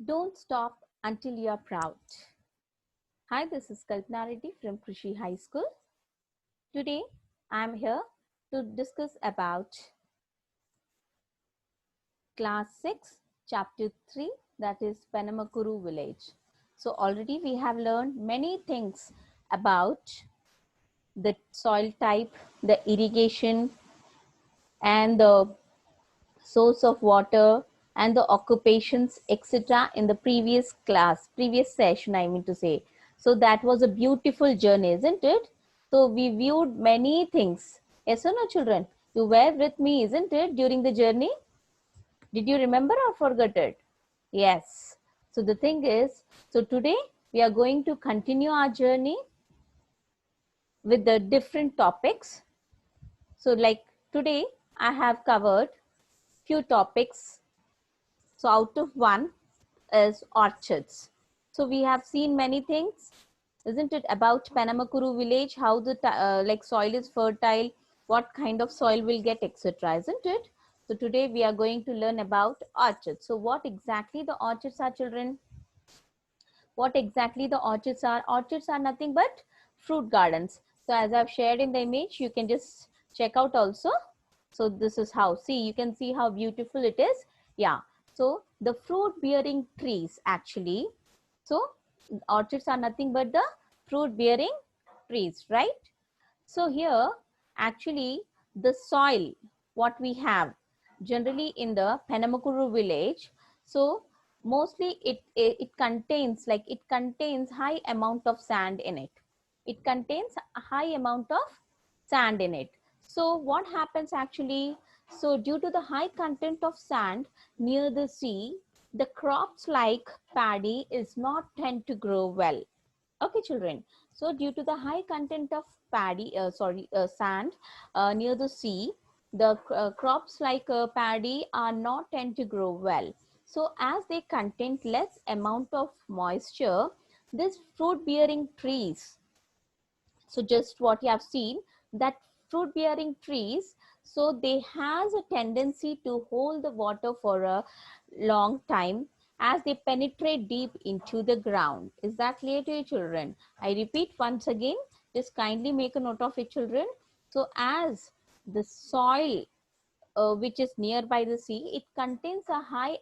Don't stop until you are proud. Hi, this is Kalpana Reddy from Krishi High School. Today, I am here to discuss about Class 6, Chapter 3, that is Penamakuru village. So, already we have learned many things about the soil type, the irrigation, and the source of water, and the occupations, etc. in the previous session, I mean to say. So that was a beautiful journey, isn't it? So we viewed many things. Yes or no, children? You were with me, isn't it, during the journey? Did you remember or forget it? Yes. So the thing is, so today we are going to continue our journey with the different topics. So like today, I have covered few topics. So out of one is orchards. So we have seen many things, isn't it, about Penamakuru village, how the like soil is fertile, what kind of soil will get, etc. Isn't it? So today we are going to learn about orchards. So what exactly the orchards are, children? What exactly the orchards are? Orchards are nothing but fruit gardens. So as I've shared in the image, you can just check out also. So this is how, see, you can see how beautiful it is. Yeah. So the fruit bearing trees actually. So orchards are nothing but the fruit bearing trees, right? So here actually the soil what we have generally in the Penamakuru village. So mostly it contains, like it contains high amount of sand in it. It contains a high amount of sand in it. So what happens actually? So due to the high content of sand near the sea, the crops like paddy is not tend to grow well. Okay, children. So due to the high content of sand near the sea, the crops like paddy are not tend to grow well. So as they contain less amount of moisture, this fruit bearing trees, so just what you have seen, that fruit bearing trees, so they has a tendency to hold the water for a long time as they penetrate deep into the ground. Is that clear to you, children? I repeat once again, just kindly make a note of it, children. So as the soil which is nearby the sea, it contains a high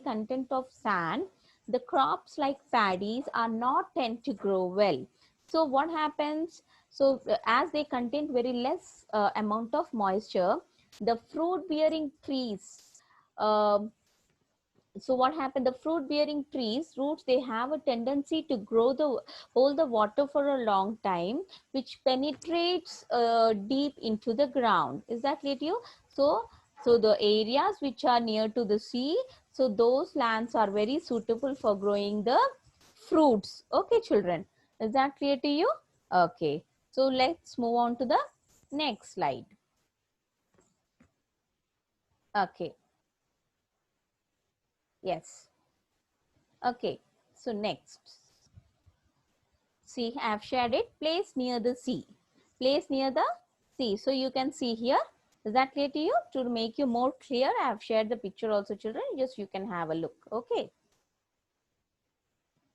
content of sand. The crops like paddies are not tend to grow well. So what happens? So as they contain very less amount of moisture, the fruit bearing trees, um, so what happened, the fruit bearing trees roots, they have a tendency to grow the hold the water for a long time, which penetrates deep into the ground. Is that clear to you? So the areas which are near to the sea, so those lands are very suitable for growing the fruits. Okay, children, is that clear to you? Okay, so let's move on to the next slide. Okay, yes. Okay, so next, see, I have shared it. Place near the sea. Place near the sea. So you can see here. Is that clear to you? To make you more clear, I have shared the picture also, children. Just you can have a look. Okay.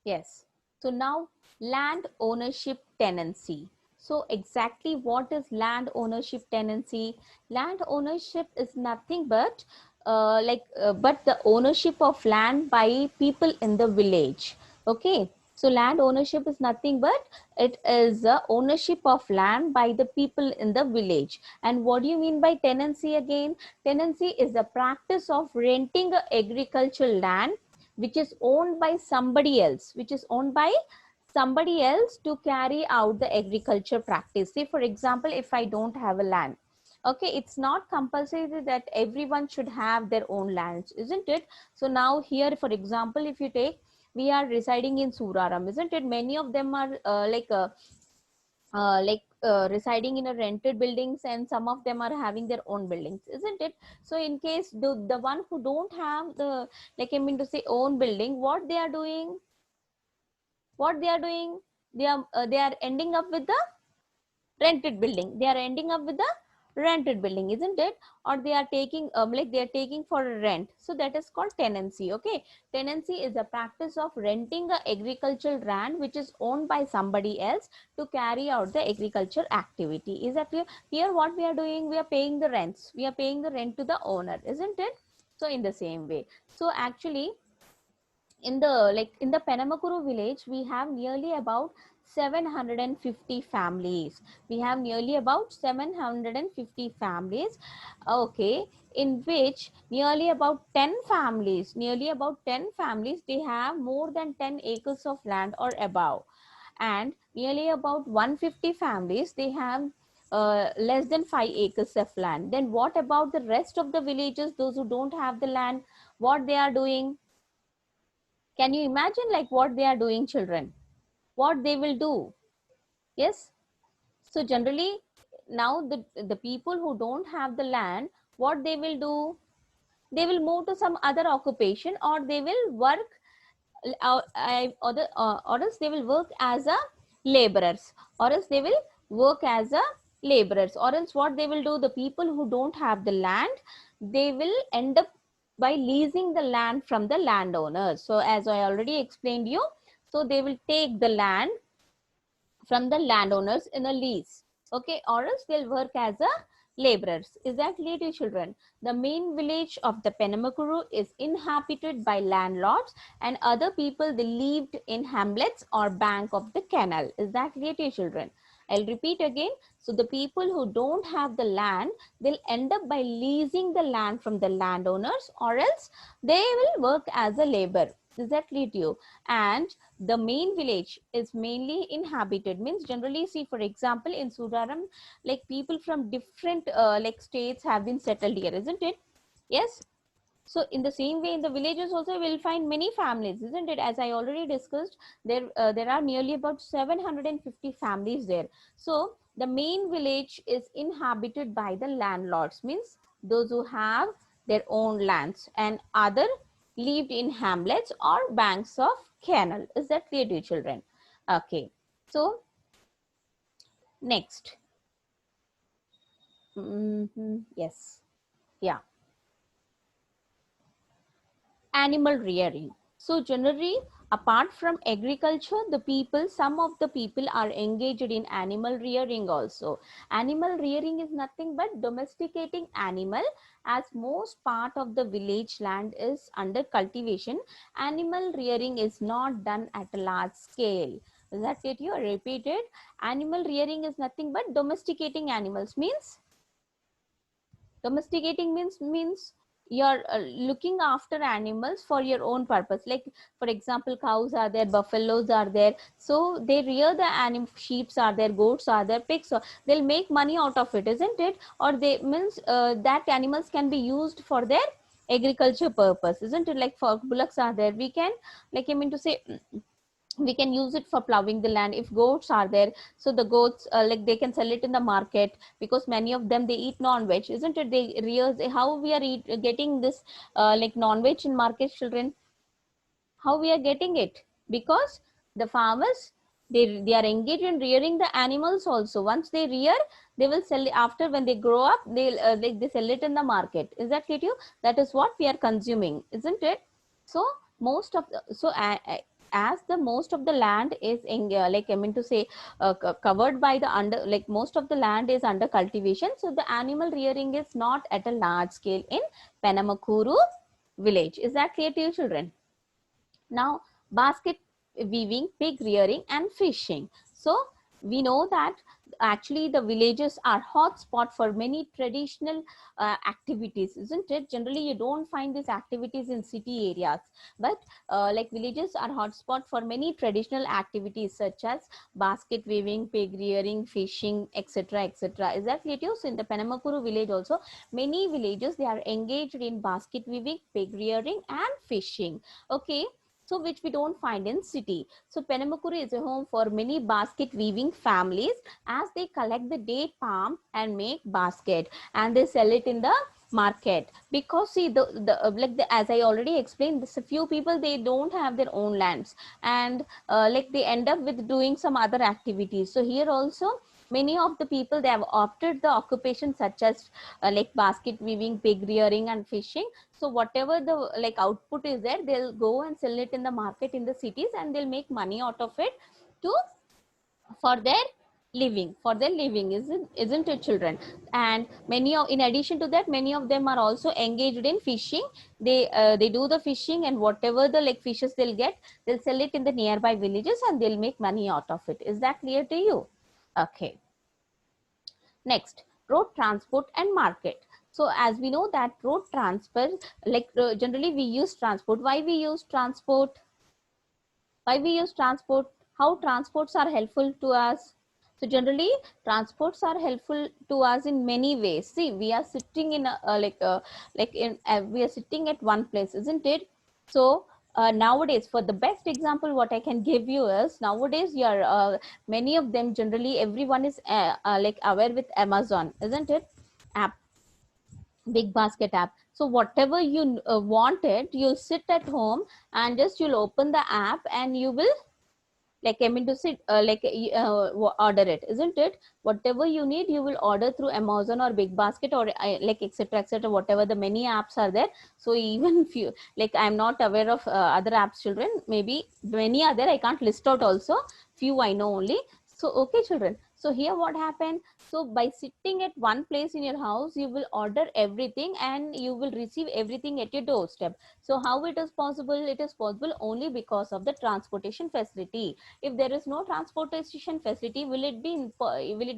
Yes. So now land ownership tenancy. So exactly what is land ownership tenancy? Land ownership is nothing but but the ownership of land by people in the village. Okay. So land ownership is nothing but it is the ownership of land by the people in the village. And what do you mean by tenancy again? Tenancy is the practice of renting a agricultural land which is owned by somebody else, to carry out the agriculture practice. Say for example, if I don't have a land, okay, it's not compulsory that everyone should have their own lands, isn't it? So now here, for example, if you take, we are residing in Suraram, isn't it? Many of them are residing in a rented buildings, and some of them are having their own buildings, isn't it? So in case the one who don't have the, like I mean to say, own building, what they are doing, they are ending up with the rented building. They are ending up with the rented building, isn't it? Or they are taking like they are taking for rent. So that is called tenancy. Okay, tenancy is a practice of renting a agricultural land which is owned by somebody else to carry out the agriculture activity. Is that clear? Here what we are doing, we are paying the rents, we are paying the rent to the owner, isn't it? So in the same way, so actually in the Penamakuru village, we have nearly about 750 families. We have nearly about 750 families. Okay, in which nearly about 10 families, they have more than 10 acres of land or above, and nearly about 150 families, they have less than 5 acres of land. Then what about the rest of the villages, those who don't have the land? What they are doing? Can you imagine like what they are doing, children? What they will do? Yes. So generally, now the people who don't have the land, what they will do? They will move to some other occupation, or they will work, or else they will work as a laborers, or else they will work as a laborers, or else what they will do? The people who don't have the land, they will end up by leasing the land from the landowners. So as I already explained you, so they will take the land from the landowners in a lease. Okay, or else they'll work as a laborers. Is that clear to children? The main village of the Penamakuru is inhabited by landlords and other people. They lived in hamlets or bank of the canal. Is that clear to children? I'll repeat again. So the people who don't have the land, they'll end up by leasing the land from the landowners, or else they will work as a labor. Is that clear to you? And the main village is mainly inhabited, means generally, see for example in Sudaram, like people from different like states have been settled here, isn't it? Yes. So in the same way, in the villages also we'll find many families, isn't it? As I already discussed, there are nearly about 750 families there. So the main village is inhabited by the landlords, means those who have their own lands, and other lived in hamlets or banks of canal. Is that clear to you, children? Okay. So next. Yes. Yeah. Animal rearing. So generally, apart from agriculture, some of the people are engaged in animal rearing also. Animal rearing is nothing but domesticating animal, as most part of the village land is under cultivation. Animal rearing is not done at a large scale. Is that it? You repeated. Animal rearing is nothing but domesticating animals. Means domesticating means you're looking after animals for your own purpose. Like for example, cows are there, buffaloes are there, so they rear the animal. Sheep are there, goats are there, pigs, so they'll make money out of it, isn't it? Or they means that animals can be used for their agriculture purpose, isn't it? Like for bullocks are there, we can, like I mean to say, we can use it for plowing the land. If goats are there, so the goats, like they can sell it in the market, because many of them, they eat non-veg, isn't it? They rear. How we are getting this like non-veg in market, children? How we are getting it? Because the farmers, they are engaged in rearing the animals also. Once they rear, they will sell it. After, when they grow up, they'll like they sell it in the market. Is that clear to you? That is what we are consuming, isn't it? So most of the, so as the most of the land is in, like I mean to say, covered by the under, like most of the land is under cultivation, so the animal rearing is not at a large scale in Penamakuru village. Is that clear to you, children? Now, basket weaving, pig rearing and fishing. So we know that actually the villages are hotspot for many traditional activities, isn't it? Generally, you don't find these activities in city areas, but like villages are hotspot for many traditional activities such as basket weaving, pig rearing, fishing, etc., etc. Is that clear to you? So in the Penamakuru village also, many villages, they are engaged in basket weaving, pig rearing and fishing. Okay, so which we don't find in city. So Penamakuru is a home for many basket weaving families, as they collect the date palm and make basket, and they sell it in the market. Because see as I already explained, this a few people, they don't have their own lands, and like they end up with doing some other activities. So here also, many of the people, they have opted the occupation such as like basket weaving, pig rearing and fishing. So whatever the like output is there, they'll go and sell it in the market in the cities, and they'll make money out of it to for their living, isn't it, children? And many of, in addition to that, many of them are also engaged in fishing. They do the fishing, and whatever the like fishes they'll get, they'll sell it in the nearby villages, and they'll make money out of it. Is that clear to you? Okay. Next, road transport and market. So as we know that road transport, like generally we use transport. Why we use transport? Why we use transport? How transports are helpful to us? So generally transports are helpful to us in many ways. See, we are sitting in we are sitting at one place, isn't it? So nowadays, for the best example what I can give you is, nowadays you are many of them, generally everyone is like aware with Amazon, isn't it? App, big basket app. So whatever you wanted, you sit at home and just you'll open the app and you will, like I mean to say order it, isn't it? Whatever you need, you will order through Amazon or big basket or like etc etc, whatever the many apps are there. So even few, like I'm not aware of other apps, children, maybe many other I can't list out also, few I know only. So okay, children, so here what happened, so by sitting at one place in your house, you will order everything and you will receive everything at your doorstep. So how it is possible? It is possible only because of the transportation facility. If there is no transportation facility, will it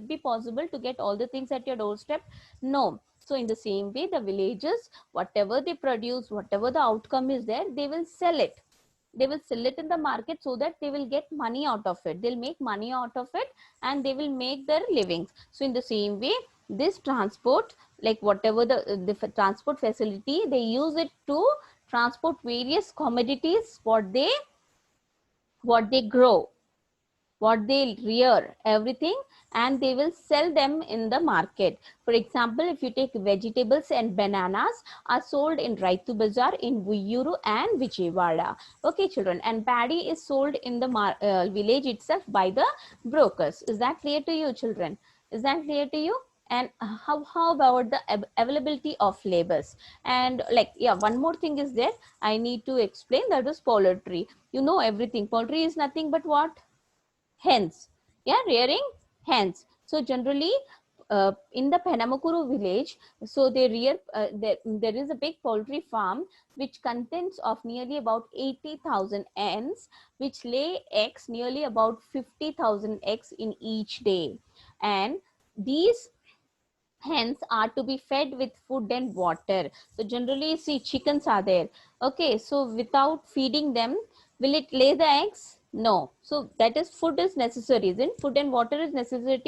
be possible to get all the things at your doorstep? No. So in the same way, the villages, whatever they produce, whatever the outcome is there, they will sell it. They will sell it in the market so that they will get money out of it. They'll make money out of it and they will make their livings. So in the same way, this transport, like whatever the transport facility, they use it to transport various commodities, what they grow, what they rear, everything, and they will sell them in the market. For example, if you take vegetables and bananas are sold in Raitu Bazaar in Vuyuru and Vijayawada. Okay, children, and paddy is sold in the village itself by the brokers. Is that clear to you, children? Is that clear to you? And how about the availability of labors? And like, yeah, one more thing is there I need to explain, that is poultry. You know everything. Poultry is nothing but what? Hens. Yeah, rearing hens. So generally in the Penamakuru village, so they rear there is a big poultry farm which contains of nearly about 80,000 hens, which lay eggs nearly about 50,000 eggs in each day. And these hens are to be fed with food and water. So generally, see, chickens are there. Okay, so without feeding them, will it lay the eggs? No. So that is, food is necessary, isn't food and water is necessary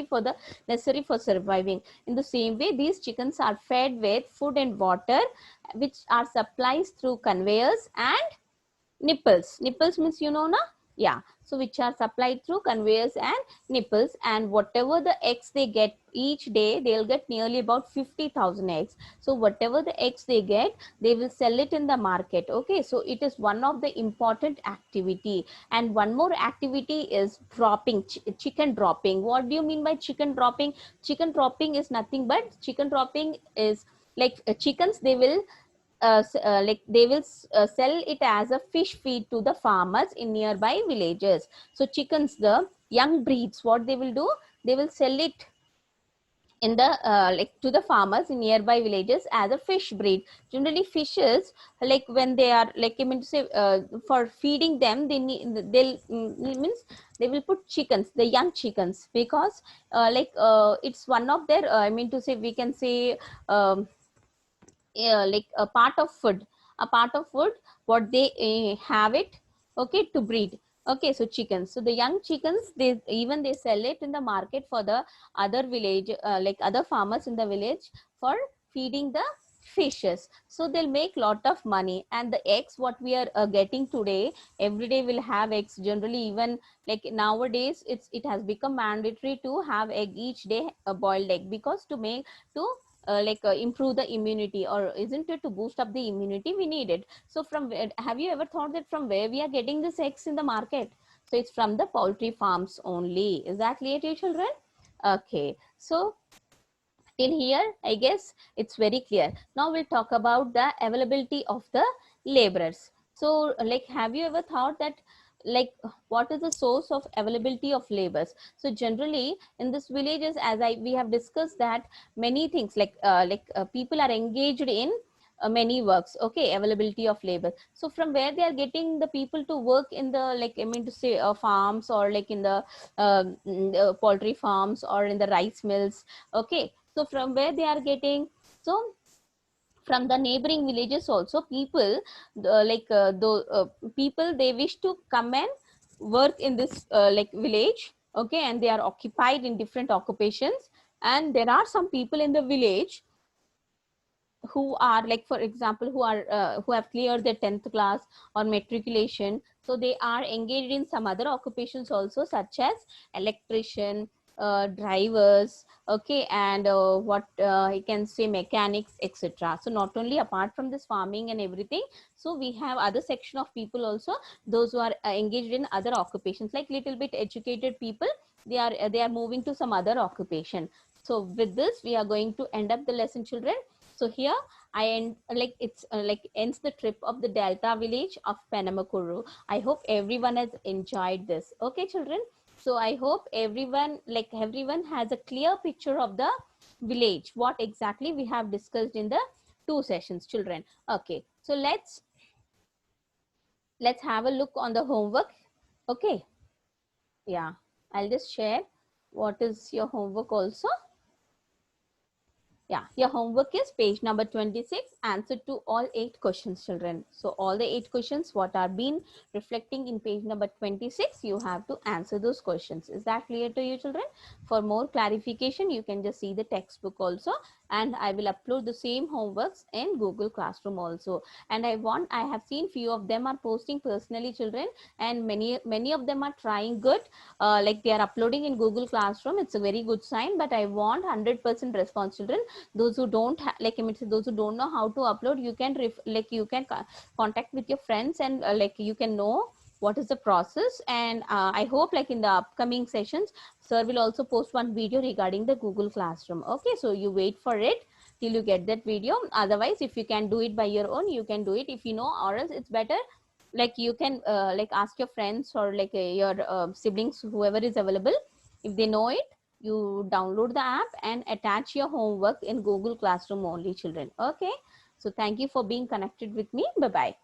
for surviving. In the same way, these chickens are fed with food and water, which are supplies through conveyors and nipples. Nipples means, you know, na? Yeah. So which are supplied through conveyors and nipples, and whatever the eggs they get each day, they'll get nearly about 50,000 eggs. So whatever the eggs they get, they will sell it in the market. Okay. So it is one of the important activity. And one more activity is dropping, chicken dropping. What do you mean by chicken dropping? Chicken dropping is nothing but, chicken dropping is like chickens, they will like they will sell it as a fish feed to the farmers in nearby villages. So chickens, the young breeds, what they will do, they will sell it in the like to the farmers in nearby villages as a fish breed. Generally fishes, like when they are, like I mean to say, for feeding them, they need, they'll means they will put chickens, the young chickens, because it's one of their I mean to say, we can say like a part of food, what they have it, okay, to breed. Okay, so chickens, so the young chickens, they sell it in the market for the other village, like other farmers in the village, for feeding the fishes. So they'll make lot of money. And the eggs what we are getting today, every day will have eggs. Generally, even like nowadays, it has become mandatory to have egg each day, a boiled egg, because to improve the immunity, or isn't it, to boost up the immunity, we need it. So from where, have you ever thought that from where we are getting this eggs in the market? So it's from the poultry farms only. Is that clear to you, children? Okay, so till here I guess it's very clear. Now we'll talk about the availability of the laborers. So like, have you ever thought that, like, what is the source of availability of labors? So generally in this villages, as we have discussed, that many things like people are engaged in many works. Okay, availability of labor. So from where they are getting the people to work in the, like, I mean to say, farms, or like in the poultry farms, or in the rice mills. Okay, so from where they are getting? So from the neighboring villages also, people, people, they wish to come and work in this like village. Okay, and they are occupied in different occupations. And there are some people in the village who are, like, for example, who have cleared their 10th class or matriculation. So they are engaged in some other occupations also, such as electrician, drivers. Okay, and what I can say, mechanics, etc. So not only apart from this farming and everything, so we have other section of people also, those who are engaged in other occupations, like little bit educated people. They are moving to some other occupation. So with this we are going to end up the lesson, children. So here I end, like, it's like ends the trip of the Delta village of Penamakuru. I hope everyone has enjoyed this. Okay, children. So I hope everyone has a clear picture of the village, what exactly we have discussed in the 2 sessions, children. Okay, so let's have a look on the homework. Okay, yeah, I'll just share what is your homework also. Yeah, your homework is page number 26, answer to all 8 questions, children. So all the 8 questions what are being reflecting in page number 26, you have to answer those questions. Is that clear to you, children? For more clarification, you can just see the textbook also, and I will upload the same homeworks in Google Classroom also. And I have seen few of them are posting personally, children, and many of them are trying good. Like, they are uploading in Google Classroom. It's a very good sign, but I want 100% response, children. Those who don't like, I mean, those who don't know how to upload, you can contact with your friends, and like, you can know what is the process. And I hope, like, in the upcoming sessions, sir will also post one video regarding the Google Classroom. Okay, so you wait for it till you get that video. Otherwise, if you can do it by your own, you can do it. If you know, or else it's better, like, you can like, ask your friends, or like your siblings, whoever is available. If they know it, you download the app and attach your homework in Google Classroom only, children. Okay, so thank you for being connected with me. Bye bye.